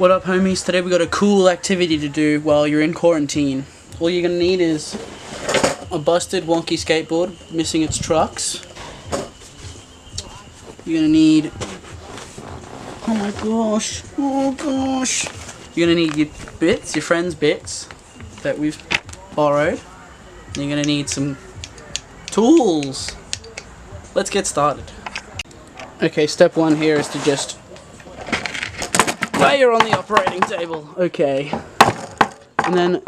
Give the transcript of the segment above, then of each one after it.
What up, homies? Today we got a cool activity to do while you're in quarantine. All you're gonna need is a busted wonky skateboard missing its trucks. You're gonna need, oh my gosh, you're gonna need your bits, your friends' bits that we've borrowed. You're gonna need some tools. Let's get started. Okay, step one here is to just layer on the operating table. Okay. And then,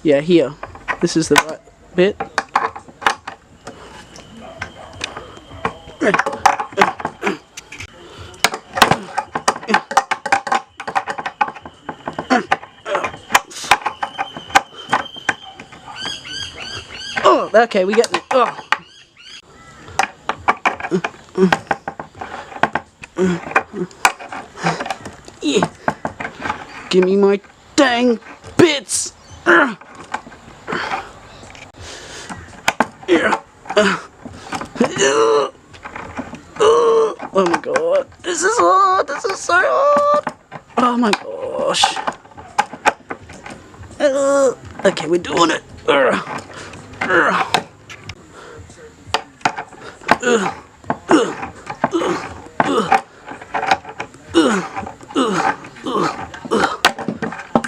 yeah, here. This is the right bit. Oh, okay, we get it. Oh. Yeah. Give me my dang bits. Yeah. Oh my god, this is hard. This is so hard. Oh my gosh. Okay, we're doing it.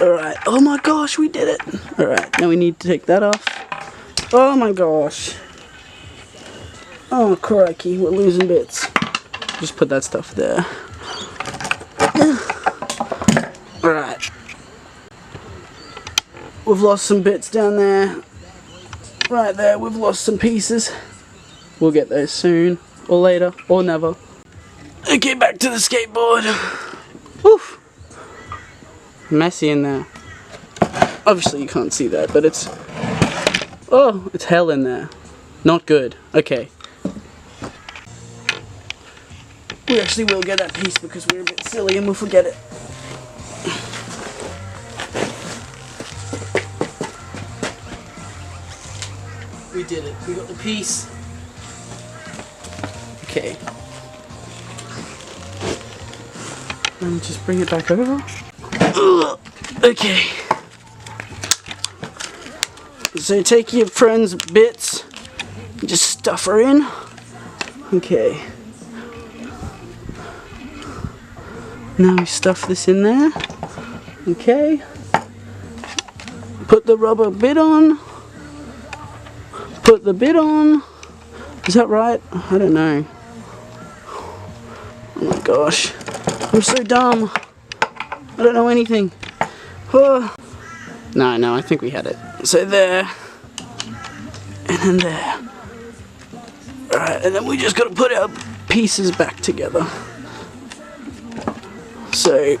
Alright, oh my gosh, we did it. Alright, now we need to take that off. Oh my gosh. Oh crikey, we're losing bits. Just put that stuff there. Alright. We've lost some bits down there. Right there, we've lost some pieces. We'll get those soon, or later, or never. Okay, back to the skateboard. Woof. Messy in there. Obviously you can't see that, but it's... oh, it's hell in there. Not good. Okay. We actually will get that piece because we're a bit silly and we'll forget it. We did it. We got the piece. Okay. Let me just bring it back over. Okay. So take your friend's bits and just stuff her in. Okay. Now we stuff this in there. Okay. Put the rubber bit on. Put the bit on. Is that right? I don't know. Oh my gosh. I'm so dumb. I don't know anything. Oh. No, I think we had it. So there. And then there. Alright, and then we just gotta put our pieces back together. So.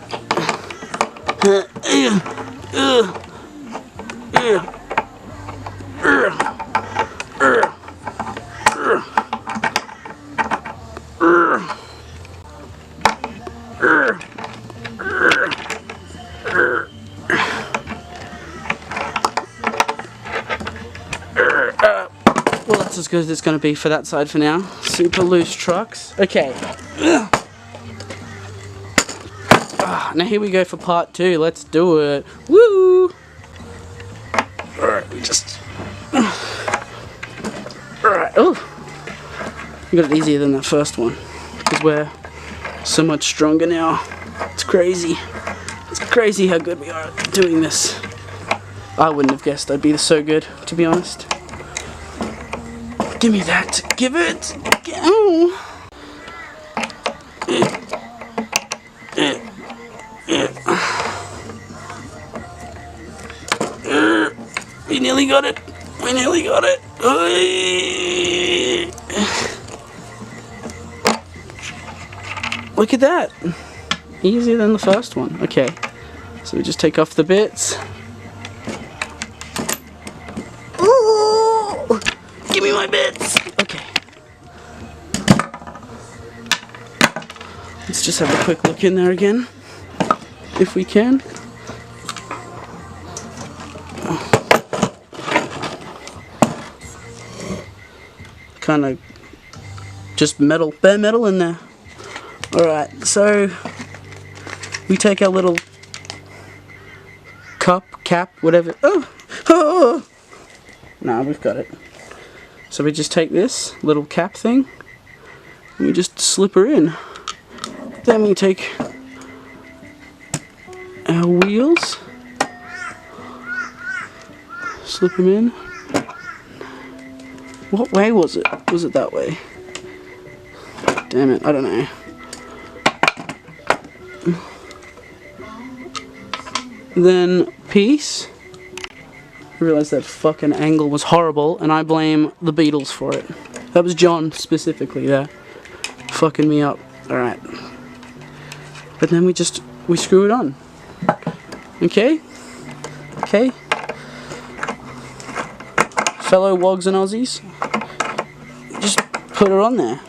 Well, that's as good as it's going to be for that side for now. Super loose trucks. Okay. Now here we go for part 2. Let's do it. Woo! Alright, we just... Alright, oh! We got it easier than that first one. Because we're so much stronger now. It's crazy. It's crazy how good we are at doing this. I wouldn't have guessed I'd be so good, to be honest. Give me that. Give it. Oh. We nearly got it. We nearly got it. Look at that. Easier than the first one. Okay. So we just take off the bits. Ooh! Give me my bits. Okay. Let's just have a quick look in there again, if we can. Kind of just metal, bare metal in there. Alright, so we take our little cap, whatever. Oh! Nah, we've got it. So we just take this little cap thing and we just slip her in. Then we take our wheels, slip them in. What way was it? Was it that way? Damn it, I don't know. Then peace. I realised that fucking angle was horrible and I blame the Beatles for it. That was John specifically there. Fucking me up. Alright. But then we screw it on. Okay? Okay? Fellow wogs and Aussies, just put her on there.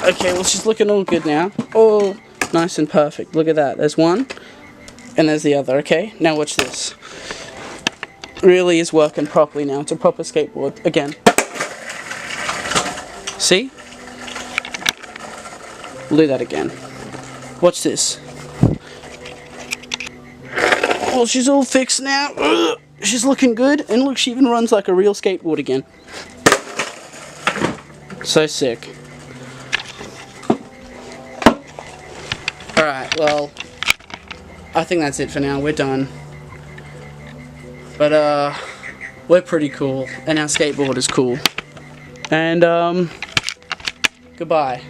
Okay, well she's looking all good now. All nice and perfect. Look at that. There's one and there's the other, okay? Now watch this. Really is working properly now. It's a proper skateboard. Again. See? We'll do that again. Watch this. Well, she's all fixed now. Ugh. She's looking good. And look, she even runs like a real skateboard again. So sick. Alright, well, I think that's it for now. We're done. But, we're pretty cool. And our skateboard is cool. And, goodbye.